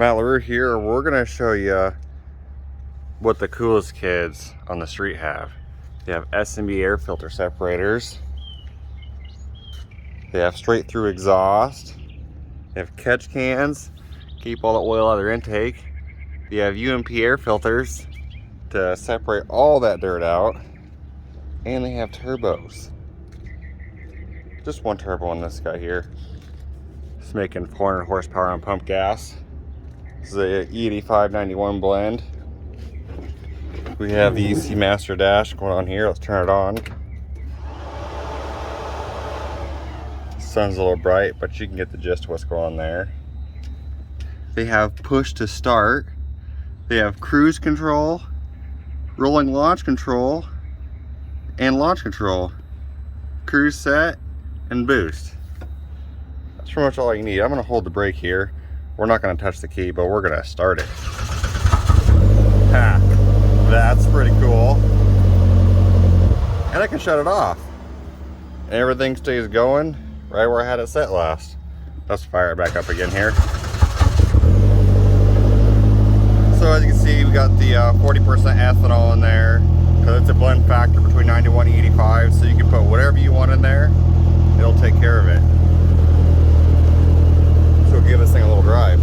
Matt LaRue here. We're gonna show you what the coolest kids on the street have. They have S&B air filter separators. They have straight through exhaust. They have catch cans, keep all the oil out of their intake. They have UMP air filters to separate all that dirt out. And they have turbos. Just one turbo on this guy here. It's making 400 horsepower on pump gas. This is a E8591 blend. We have the EC Master Dash going on here. Let's turn it on. The sun's a little bright, but you can get the gist of what's going on there. They have push to start. They have cruise control, rolling launch control, and launch control. Cruise set and boost. That's pretty much all you need. I'm going to hold the brake here. We're not going to touch the key, but we're going to start it. Ha! That's pretty cool. And I can shut it off. And everything stays going right where I had it set last. Let's fire it back up again here. So as you can see, we got the 40% ethanol in there, because it's a blend factor between 91 and 85, so you can put whatever you want in there. It'll take care of it. So we'll give this thing a little drive.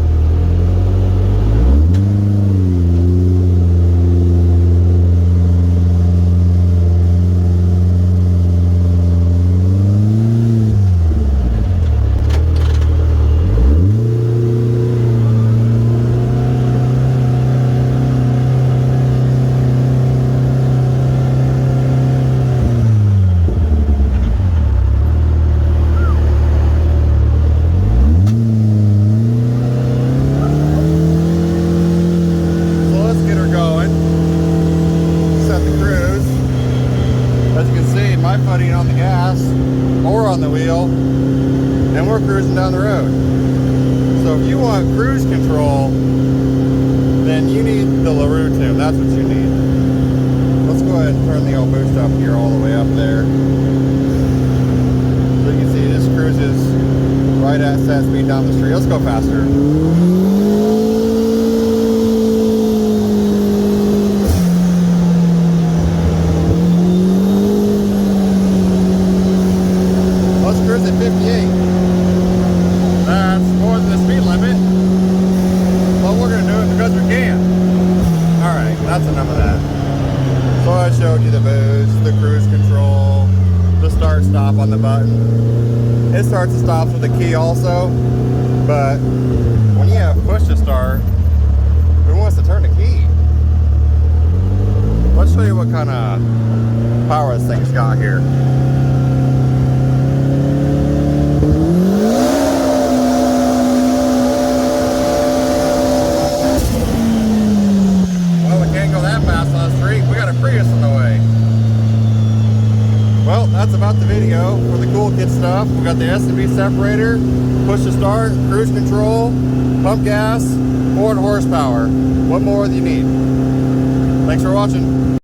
My footing on the gas or on the wheel, and we're cruising down the road. So if you want cruise control, then you need the LaRue tune. That's what you need. Let's go ahead and turn the old boost up here all the way up there. So you can see this cruises right at set speed down the street. Let's go faster. Cruise at 58. That's more than the speed limit, but we're going to do it because we can. Alright, that's enough of that. So I showed you the boost, the cruise control, the start stop on the button. It starts and stops with a key also, but when you have push to start, who wants to turn the key? Let's show you what kind of power this thing's got here. Well, that's about the video for the cool kid stuff. We got the S&B separator, push to start, cruise control, pump gas, 400 horsepower. What more do you need? Thanks for watching.